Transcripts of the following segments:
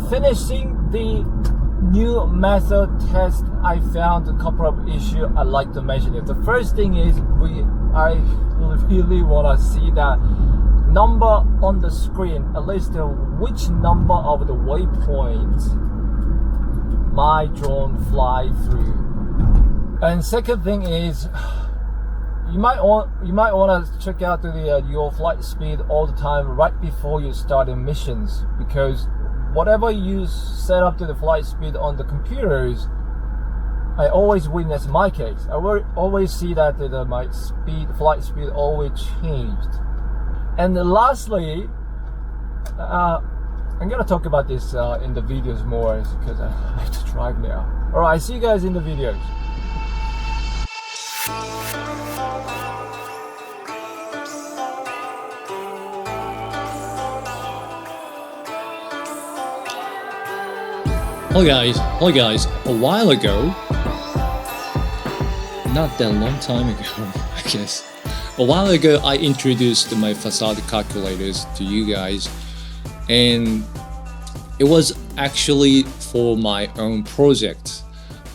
finishing the new method test, I found a couple of issues I'd like to mention. The first thing is I really want to see that number on the screen, at least which number of the waypoints my drone fly through. And second thing is, you might want to check out your flight speed all the time right before you start missions, because whatever you set up to the flight speed on the computers, I always witness my case. I always see that my flight speed always changed. And lastly, I'm gonna talk about this in the videos more because I have to drive now. All right, see you guys in the videos. Hi guys, a while ago, not that long time ago, I guess, a while ago I introduced my facade calculators to you guys, and it was actually for my own project.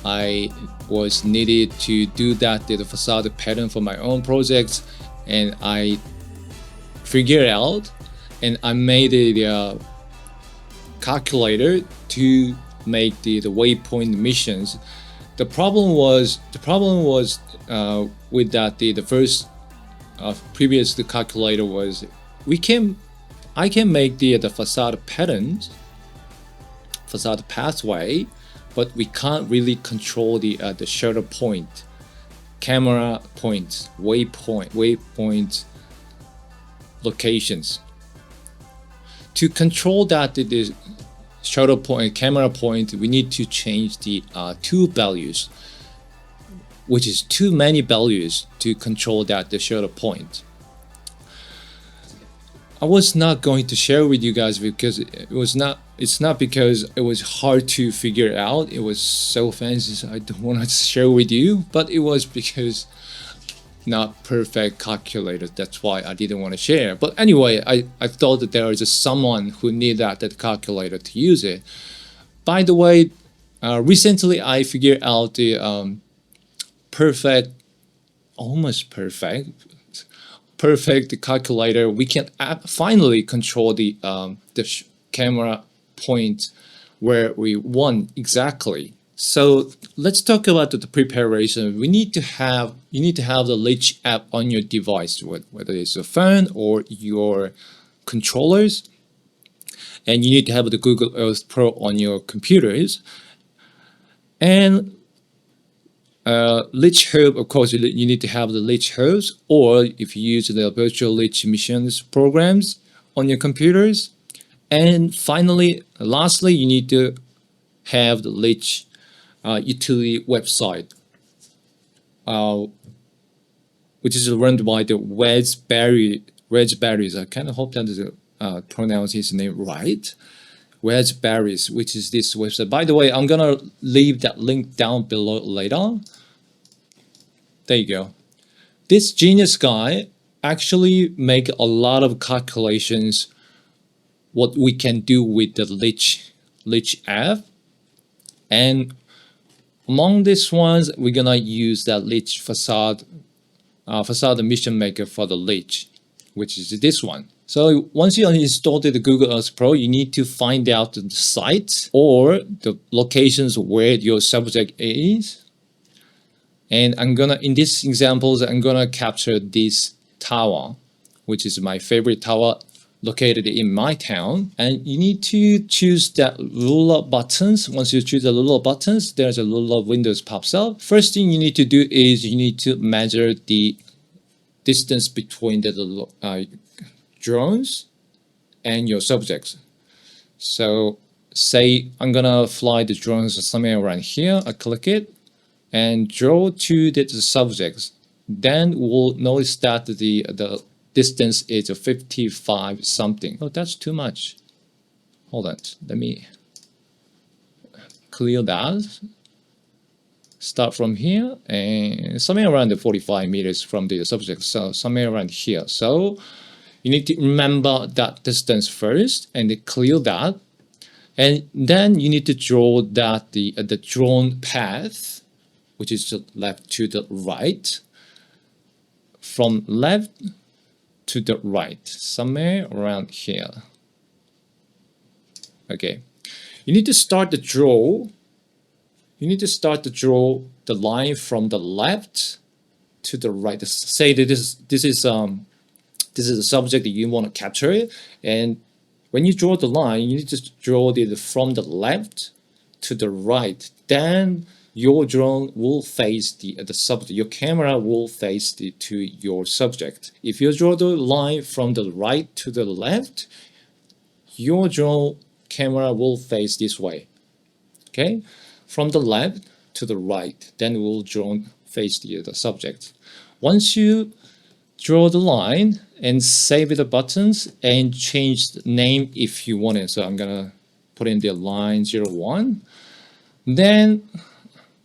I was needed to do that, the facade pattern for my own projects, and I figured out and I made a calculator to make the waypoint missions. The problem was with that the first previous calculator was I can make the facade patterns, facade pathway, but we can't really control the shutter point, camera points, waypoint locations. To control that the shutter point, camera point, we need to change the two values, which is too many values to control that the shutter point. I was not going to share with you guys because it's not because it was hard to figure out. It was so fancy, so I don't want to share with you, but it was because not perfect calculator. That's why I didn't want to share. But anyway, I thought that there is someone who need that calculator to use it. By the way, recently I figured out the almost perfect calculator. We can finally control the camera point where we want exactly. So let's talk about the preparation. You need to have the Litchi app on your device, whether it's a phone or your controllers, and you need to have the Google Earth Pro on your computers. And Litchi Hub, of course, you need to have the Litchi Hubs, or if you use the virtual Litchi missions programs on your computers. And finally, lastly, you need to have the Litchi utility website, which is run by the Barry's. I kind of hope that is pronounce his name right. Barry's, which is this website. By the way, I'm gonna leave that link down below later. There you go. This genius guy actually make a lot of calculations what we can do with the Litchi app, and among these ones, we're gonna use that Litchi facade mission maker for the Litchi, which is this one. So once you install the Google Earth Pro, you need to find out the sites or the locations where your subject is. And in these examples, I'm gonna capture this tower, which is my favorite tower located in my town. And you need to choose that ruler buttons. Once you choose the ruler buttons, there's a ruler windows pops up. First thing you need to do is you need to measure the distance between the drones and your subjects. So say I'm gonna fly the drones somewhere around here. I click it and draw to the subjects. Then we'll notice that the distance is 55 something. Oh, that's too much. Hold on, let me clear that. Start from here and somewhere around the 45 meters from the subject. So somewhere around here. So you need to remember that distance first and clear that. And then you need to draw that the drone path, which is the left to the right, from left to the right, somewhere around here. Okay, you need to start to draw. You need to start to draw the line from the left to the right. Say that this is a subject that you want to capture, and when you draw the line, you need to draw it from the left to the right. Then your drone will face the subject. Your camera will face to your subject. If you draw the line from the right to the left, your drone camera will face this way. Okay, from the left to the right, then will drone face the subject. Once you draw the line and save the buttons and change the name if you want it. So I'm gonna put in the line 01. Then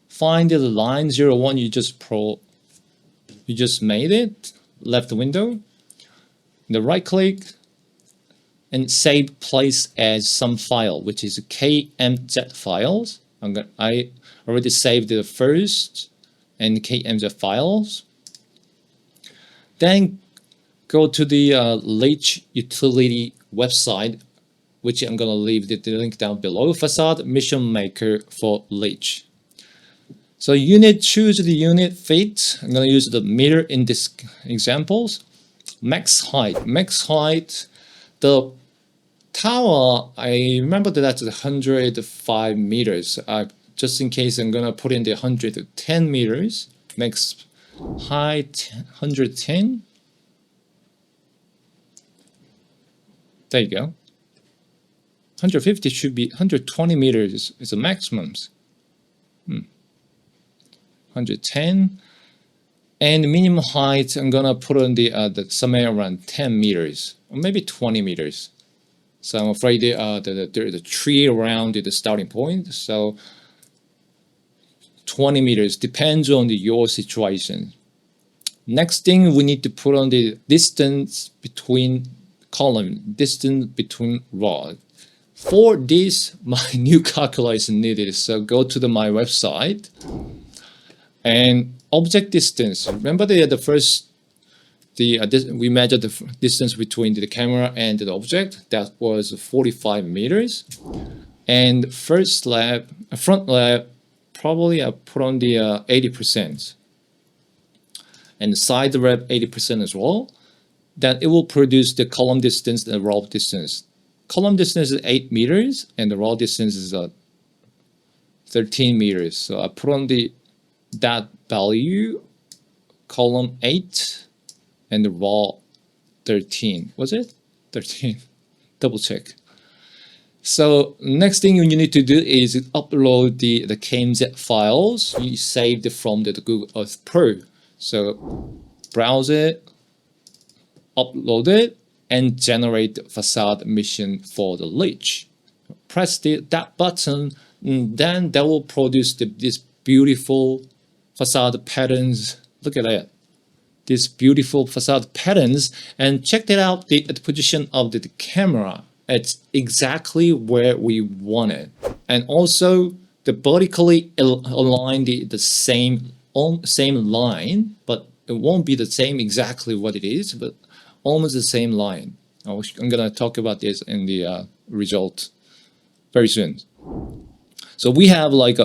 find the line 01 you just made it, left window, the right click and save place as some file, which is KMZ files. I already saved the first and KMZ files. Then go to the Litchiutilities website, which I'm going to leave the link down below. Facade Mission Maker for Litchi. So unit, choose the unit fit. I'm going to use the meter in this examples. Max height. Max height. The tower, I remember that that's 105 meters. Just in case, I'm going to put in the 110 meters. Max height 110. There you go. 150 should be 120 meters is the maximums. 110. And minimum height, I'm gonna put on the somewhere around 10 meters or maybe 20 meters. So I'm afraid there's a tree around the starting point. So 20 meters depends on your situation. Next thing, we need to put on the distance between column, distance between rod. For this, my new calculation needed. So go to my website and object distance. Remember we measured the distance between the camera and the object. That was 45 meters. And front lap, probably I put on the 80%. And side lap 80% as well. Then it will produce the column distance and the rod distance. Column distance is 8 meters and the rod distance is 13 meters. So I put on that value, column 8 and the rod 13. Was it? 13. Double check. So next thing you need to do is upload the KMZ files you saved from the Google Earth Pro. So browse it, upload it, and generate facade mission for the Litchi. Press that button, and then that will produce this beautiful facade patterns. Look at that. These beautiful facade patterns, and check that out, the position of the camera. It's exactly where we want it. And also the vertically align the same line, but it won't be the same exactly what it is, but almost the same line. I'm gonna talk about this in the result very soon. So we have like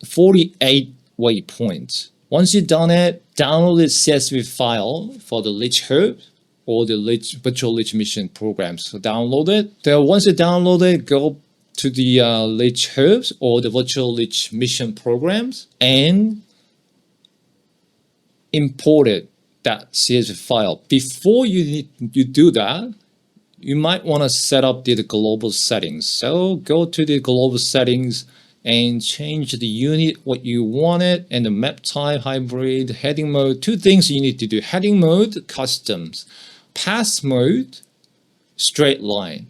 48 waypoints. Once you've done it, download the CSV file for the Litchi Hub or the virtual Litchi mission programs. So download it. Then once you download it, go to the Litchi Hubs or the virtual Litchi mission programs and import it, that CSV file. Before you do that, you might want to set up the global settings. So go to the global settings and change the unit what you wanted and the map type, hybrid, heading mode. Two things you need to do: heading mode, customs; path mode, straight line.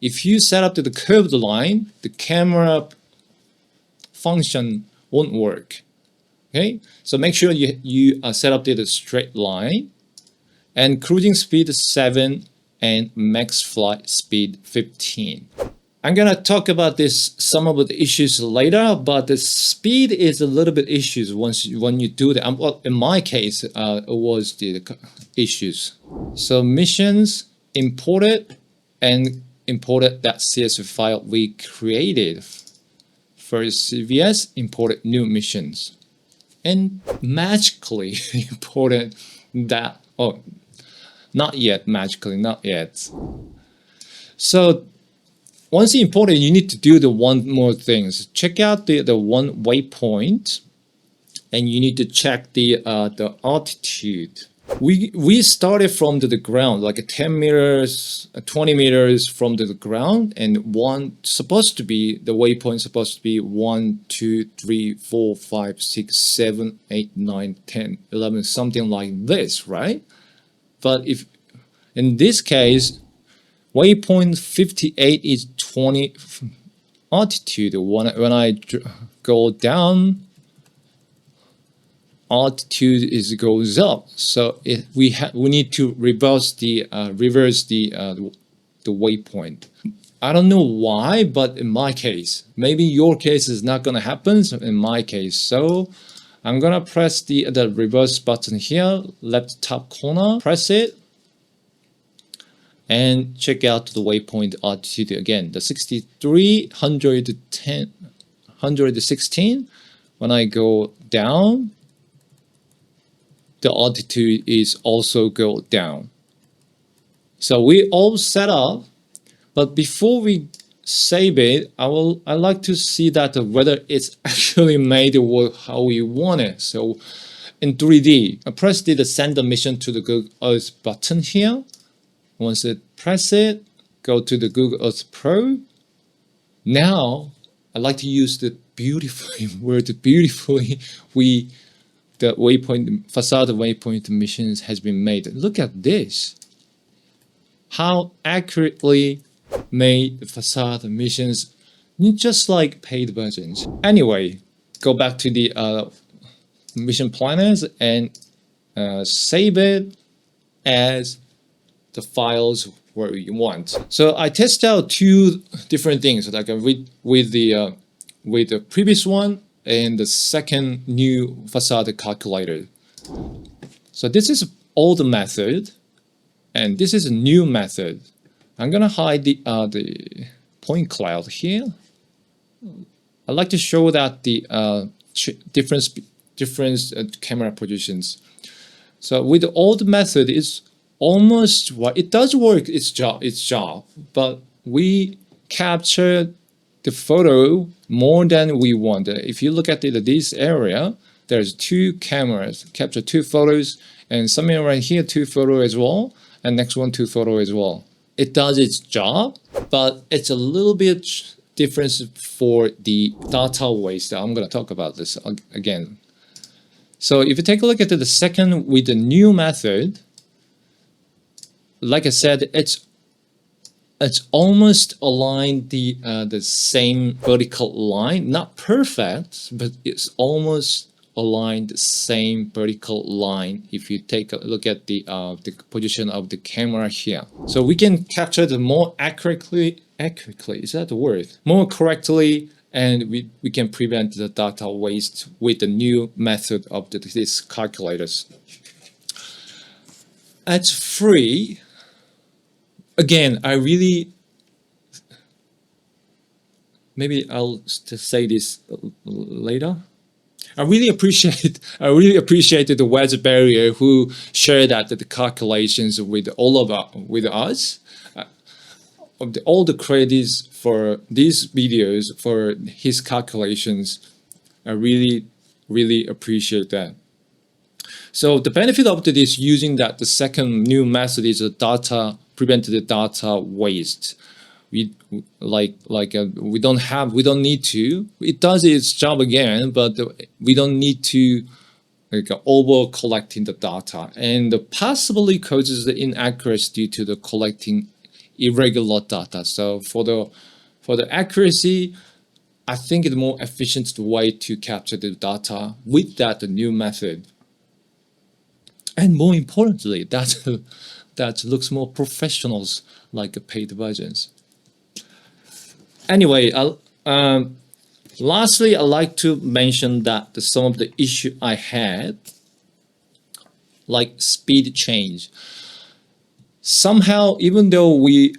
If you set up to the curved line, the camera function won't work. Okay, so make sure you set up to the straight line, and cruising speed 7 and max flight speed 15. I'm gonna talk about some of the issues later, but the speed is a little bit issues when you do that. Well, in my case, it was the issues. So missions imported that CSV file we created. First CVS imported new missions and magically imported that. Oh, not yet, magically, not yet. So once you import it, you need to do the one more things. Check out the one waypoint, and you need to check the altitude. We started from the ground, like 10 meters, 20 meters from the ground, and the waypoint supposed to be 1, 2, 3, 4, 5, 6, 7, 8, 9, 10, 11, something like this, right? But if in this case, waypoint 58 is 20 altitude. When I go down, altitude goes up. So we need to reverse the waypoint. I don't know why, but in my case, maybe your case is not gonna happen. So in my case, so I'm gonna press the reverse button here, left top corner, press it, and check out the waypoint altitude again. The 116. When I go down, the altitude is also go down. So we all set up, but before we save it, I like to see that whether it's actually made how we want it. So in 3D, I press the send the mission to the Google Earth button here. Once it press it, go to the Google Earth Pro. Now I like to use the beautifully word beautifully the waypoint facade waypoint missions has been made. Look at this. How accurately made the facade missions, just like paid versions. Anyway, go back to the mission planners and save it as the files where you want. So I test out two different things, like with the previous one and the second new facade calculator. So this is old method, and this is a new method. I'm gonna hide the point cloud here. I like to show that the different camera positions. So with the old method, it's almost it does work its job, but we capture the photo more than we want. If you look at this area, there's two cameras, capture two photos, and somewhere right here, two photos as well, and next one, two photos as well. It does its job, but it's a little bit different for the data waste. I'm gonna talk about this again. So if you take a look at the second with the new method, like I said, it's almost aligned the same vertical line, not perfect, but it's almost aligned the same vertical line if you take a look at the position of the camera here. So we can capture the more accurately, is that the word? More correctly, and we can prevent the data waste with the new method of these calculators. It's free. Again, maybe I'll just say this later. I really appreciated the Wedge Barrier who shared the calculations with with us. All the credits for these videos for his calculations. I really appreciate that. So the benefit of this using the second new method is prevent the data waste. We don't need to. It does its job again, but we don't need to over collecting the data, and possibly causes the inaccuracy due to the collecting irregular data. So for the accuracy, I think it's more efficient way to capture the data with the new method. And more importantly, that looks more professional like paid versions. Anyway, lastly, I'd like to mention that some of the issue I had, like speed change. Somehow, even though we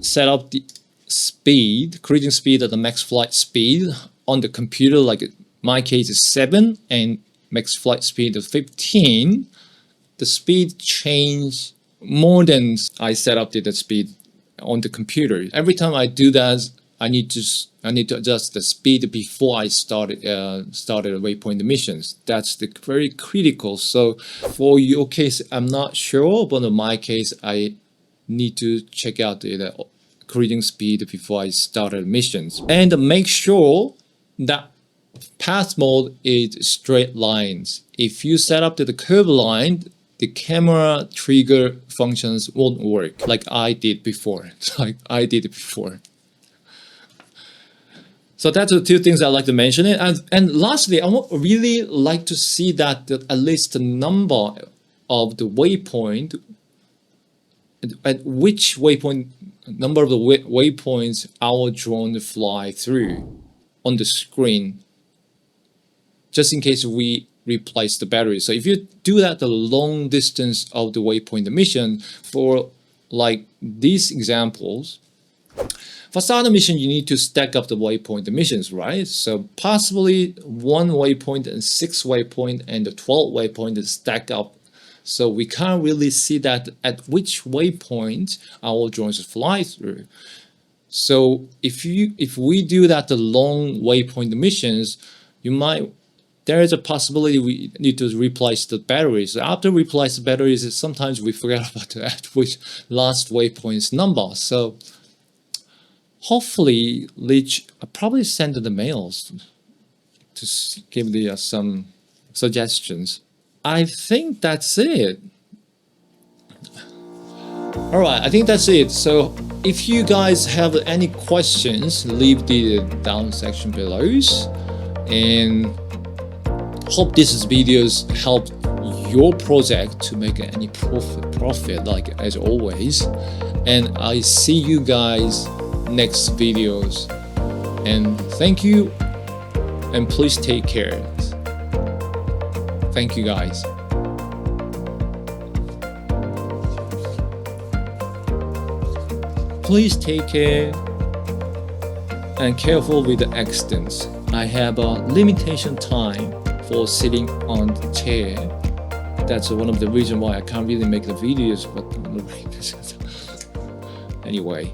set up the speed, cruising speed at the max flight speed on the computer, like in my case is 7 and max flight speed is 15, the speed changed more than I set up the speed on the computer. Every time I do that, I need to adjust the speed before I started Waypoint missions. That's very critical. So for your case, I'm not sure, but in my case, I need to check out the cruising speed before I started missions, and make sure that path mode is straight lines. If you set up the curve line, the camera trigger functions won't work like I did before. So that's the two things I like to mention it. And lastly, I would really like to see that at least the number of the waypoint, at which waypoint, number of the waypoints our drone fly through on the screen, just in case we replace the battery. So if you do that the long distance of the waypoint mission, for like these examples, facade mission, you need to stack up the waypoint missions, right? So possibly 1 waypoint and 6 waypoint and the 12 waypoint is stack up. So we can't really see that at which waypoint our drones fly through. So if we do that the long waypoint missions, there is a possibility we need to replace the batteries. After replace the batteries, sometimes we forget about at which last waypoint's number. So hopefully, Litch, I'll probably send the mails to give some suggestions. I think that's it. All right, I think that's it. So if you guys have any questions, leave the down section below. And hope this videos helped your project to make any profit like as always. And I see you guys next videos, and thank you, and please take care. Thank you guys. Please take care and careful with the accidents. I have a limitation time for sitting on the chair. That's one of the reasons why I can't really make the videos, but anyway.